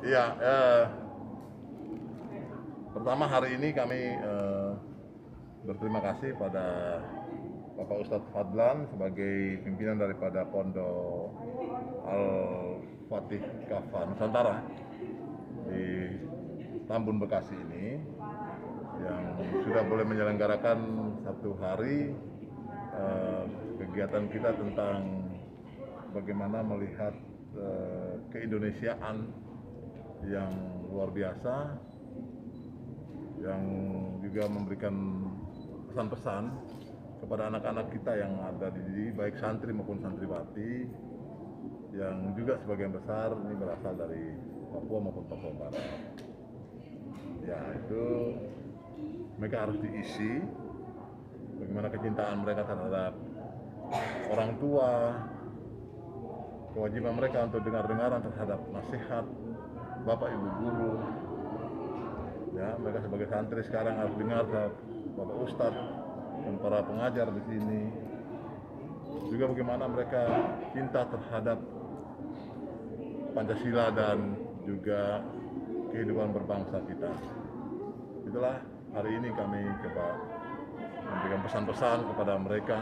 Iya, pertama hari ini kami berterima kasih pada Bapak Ustadz Fadlan sebagai pimpinan daripada Pondok Al-Fatih Kafah Nusantara di Tambun Bekasi ini, yang sudah boleh menyelenggarakan satu hari kegiatan kita tentang bagaimana melihat keindonesiaan yang luar biasa, yang juga memberikan pesan-pesan kepada anak-anak kita yang ada di baik santri maupun santriwati, yang juga sebagian besar ini berasal dari Papua maupun Papua Barat. Ya, itu mereka harus diisi bagaimana kecintaan mereka terhadap orang tua, kewajiban mereka untuk dengar-dengaran terhadap nasihat Bapak Ibu guru. Ya, mereka sebagai santri sekarang harus dengar terhadap Bapak Ustadz dan para pengajar di sini. Juga bagaimana mereka cinta terhadap Pancasila dan juga kehidupan berbangsa kita. Itulah hari ini kami coba memberikan pesan-pesan kepada mereka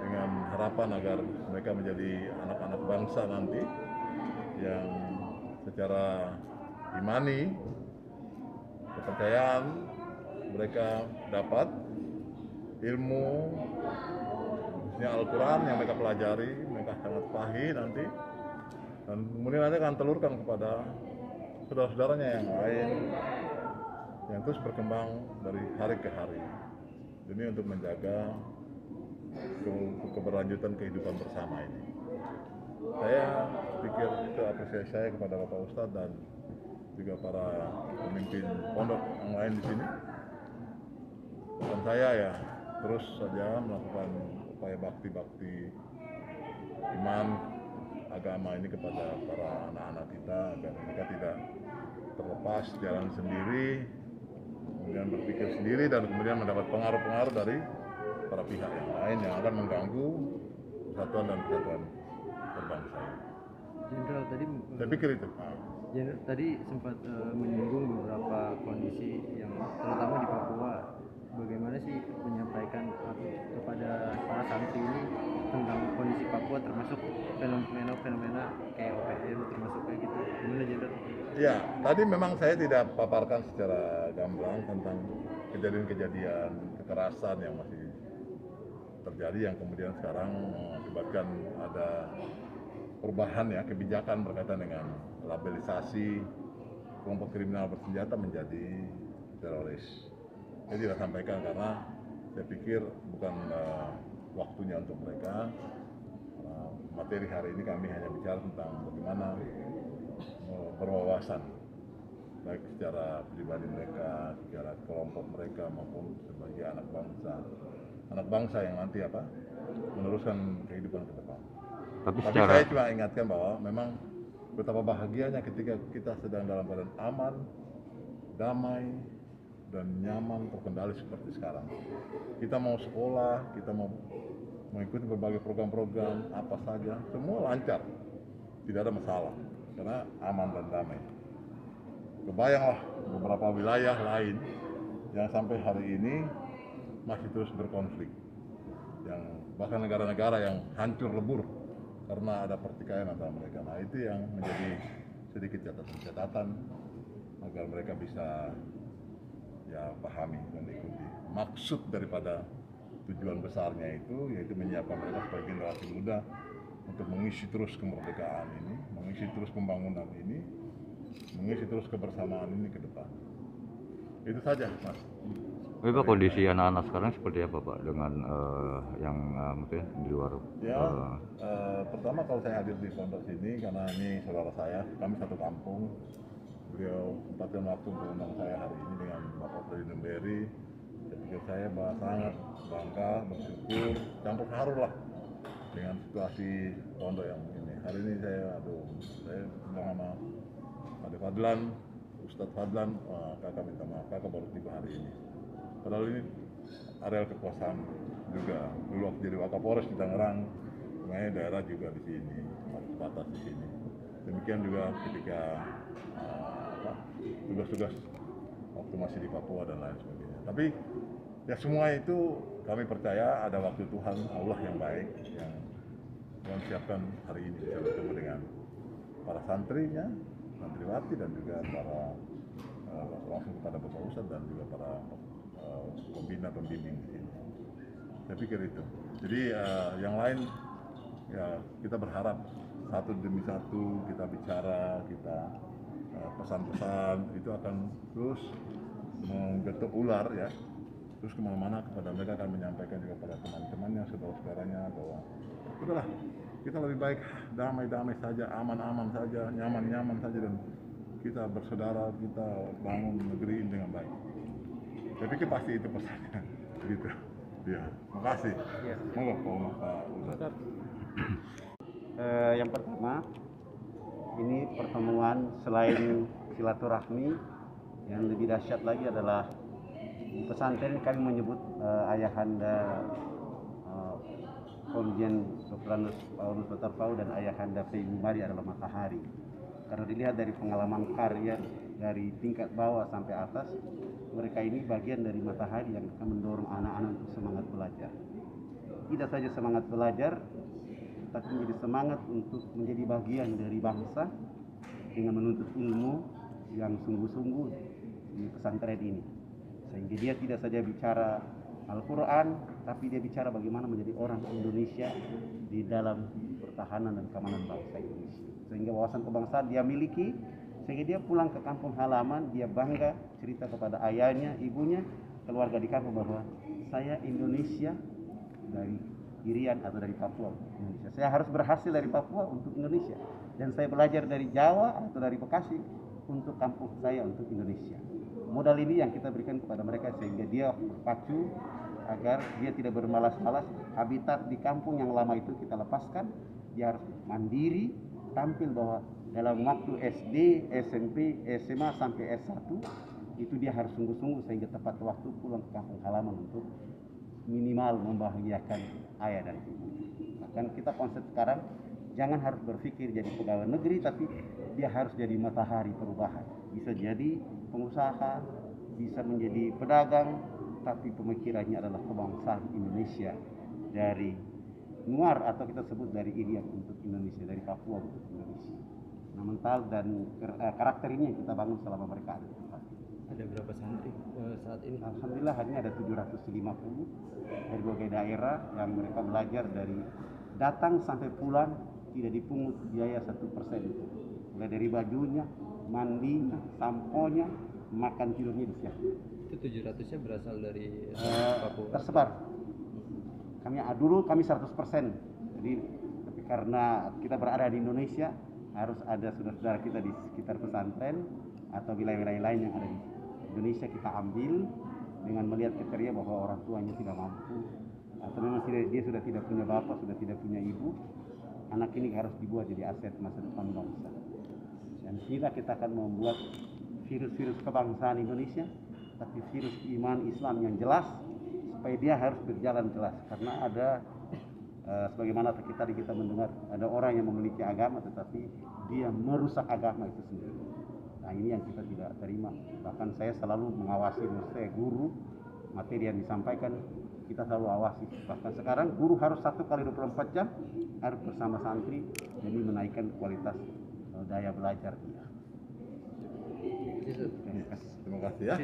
dengan harapan agar mereka menjadi anak-anak bangsa nanti yang secara imani, kepercayaan mereka dapat ilmu, khususnya Al-Quran yang mereka pelajari, mereka sangat pahih nanti, dan kemudian nanti akan telurkan kepada saudara-saudaranya yang lain yang terus berkembang dari hari ke hari. Demi untuk menjaga keberlanjutan kehidupan bersama ini. Saya pikir itu apresiasi saya kepada Bapak Ustadz dan juga para pemimpin pondok yang lain di sini. Dan saya ya terus saja melakukan upaya bakti-bakti iman agama ini kepada para anak-anak kita agar mereka tidak terlepas jalan sendiri, kemudian berpikir sendiri dan kemudian mendapat pengaruh-pengaruh dari para pihak yang lain yang akan mengganggu persatuan dan kesatuan berbangsa. Jenderal tadi, Saya pikir itu. Jenderal tadi sempat menyinggung beberapa kondisi yang terutama di Papua. Bagaimana sih menyampaikan kepada para santri ini tentang kondisi Papua, termasuk fenomena kayak OPM, termasuk kayak gitu? Gimana, Jenderal? Ya, tadi memang saya tidak paparkan secara gamblang tentang kejadian-kejadian kekerasan yang masih terjadi, yang kemudian sekarang mengakibatkan ada perubahan ya kebijakan berkaitan dengan labelisasi kelompok kriminal bersenjata menjadi teroris. Saya tidak sampaikan karena saya pikir bukan waktunya untuk mereka. Materi hari ini kami hanya bicara tentang bagaimana berwawasan, baik secara pribadi mereka, secara kelompok mereka maupun sebagai anak bangsa yang nanti meneruskan kehidupan ke depan. Tapi saya cuma ingatkan bahwa memang betapa bahagianya ketika kita sedang dalam keadaan aman, damai, dan nyaman, terkendali seperti sekarang. Kita mau sekolah, kita mau mengikuti berbagai program-program apa saja, semua lancar, tidak ada masalah karena aman dan damai. Kebayanglah beberapa wilayah lain yang sampai hari ini masih terus berkonflik, yang bahkan negara-negara yang hancur lebur karena ada pertikaian antara mereka. Nah, itu yang menjadi sedikit catatan-catatan agar mereka bisa ya pahami dan ikuti maksud daripada tujuan besarnya itu, yaitu menyiapkan mereka sebagai generasi muda untuk mengisi terus kemerdekaan ini, mengisi terus pembangunan ini, mengisi terus kebersamaan ini ke depan. Itu saja, Mas. Pak, kondisi anak-anak sekarang seperti apa, Pak, dengan yang mungkin di luar? Ya, pertama kalau saya hadir di pondok sini karena ini saudara saya, kami satu kampung. Beliau sempatkan waktu untuk undang saya hari ini dengan Bapak Presiden Berry. Saya pikir saya sangat bangga, bersyukur, campur haru lah dengan situasi pondok yang ini. Hari ini saya bilang sama Pak Fadlan, Ustadz Fadlan, kakak minta maaf, kakak baru tiba hari ini. Padahal ini areal kekuasaan juga. Dulu waktu jadi Wakapolres di Tangerang, sebenarnya daerah juga di sini. terbatas di sini. Demikian juga ketika tugas-tugas waktu masih di Papua dan lain sebagainya. Tapi ya semua itu kami percaya ada waktu Tuhan, Allah yang baik, yang Tuhan siapkan hari ini bisa bertemu dengan para santrinya, santriwati, dan juga para langsung kepada Bapak Ustadz dan juga para pembina pembimbing di sini. Saya pikir itu. Jadi yang lain ya kita berharap satu demi satu kita bicara, kita pesan-pesan itu akan terus menggetuk ular ya. Terus kemana-mana kepada mereka akan menyampaikan juga pada teman-temannya, saudara-saudaranya bahwa udahlah kita lebih baik damai-damai saja, aman-aman saja, nyaman-nyaman saja, dan kita bersaudara, kita bangun negeri ini dengan baik. Saya pikir pasti itu pesannya, gitu. Ya, makasih. Ya. Monggo Pak Ustadz. Yang pertama, ini pertemuan selain silaturahmi, yang lebih dahsyat lagi adalah di pesantren kami menyebut ayahanda Komjen Sopranus Paulus Watarpau dan ayahanda P.I. Mari adalah matahari. Karena dilihat dari pengalaman karya dari tingkat bawah sampai atas, mereka ini bagian dari matahari yang akan mendorong anak-anak untuk semangat belajar. Tidak saja semangat belajar, tapi menjadi semangat untuk menjadi bagian dari bangsa dengan menuntut ilmu yang sungguh-sungguh di pesantren ini. Sehingga dia tidak saja bicara Al-Quran, tapi dia bicara bagaimana menjadi orang Indonesia di dalam pertahanan dan keamanan bangsa Indonesia. Sehingga wawasan kebangsaan dia miliki, sehingga dia pulang ke kampung halaman, dia bangga cerita kepada ayahnya, ibunya, keluarga di kampung bahwa saya Indonesia dari Irian atau dari Papua, Indonesia. Saya harus berhasil dari Papua untuk Indonesia, dan saya belajar dari Jawa atau dari Bekasi untuk kampung saya, untuk Indonesia. Modal ini yang kita berikan kepada mereka sehingga dia berpacu agar dia tidak bermalas-malas. Habitat di kampung yang lama itu kita lepaskan, dia harus mandiri, tampil bahwa dalam waktu SD, SMP, SMA sampai S1 itu dia harus sungguh-sungguh sehingga tepat waktu pulang ke kampung halaman untuk minimal membahagiakan ayah dan ibu. Bahkan kita konsep sekarang jangan harus berpikir jadi pegawai negeri, tapi dia harus jadi matahari perubahan. Bisa jadi pengusaha, bisa menjadi pedagang, tapi pemikirannya adalah kebangsaan Indonesia dari Nuar atau kita sebut dari Irian untuk Indonesia, dari Papua untuk Indonesia. Nah, mental dan karakter ini yang kita bangun selama mereka ada di tempat ini. Ada berapa santri saat ini? Alhamdulillah hari ini ada 750 dari berbagai daerah yang mereka belajar dari datang sampai pulang tidak dipungut biaya 1%. Mulai dari bajunya, mandinya, samponya, makan tidurnya disiapkan. Itu 700-nya berasal dari Papua. Tersebar. Dulu kami 100%. Jadi tapi karena kita berada di Indonesia, harus ada saudara-saudara kita di sekitar pesantren atau wilayah-wilayah lain yang ada di Indonesia kita ambil dengan melihat kriteria bahwa orang tuanya tidak mampu atau memang dia sudah tidak punya bapak, sudah tidak punya ibu. Anak ini harus dibuat jadi aset masa depan bangsa. Dan sila kita akan membuat virus-virus kebangsaan Indonesia, tapi virus iman Islam yang jelas, supaya dia harus berjalan jelas. Karena ada sebagaimana kita mendengar ada orang yang memiliki agama tetapi dia merusak agama itu sendiri. Nah, ini yang kita tidak terima. Bahkan saya selalu mengawasi, saya guru, materi yang disampaikan kita selalu awasi. Bahkan sekarang guru harus 1 kali 24 jam harus bersama santri demi menaikkan kualitas daya belajar dia. Itu. Terima kasih. Terima kasih ya.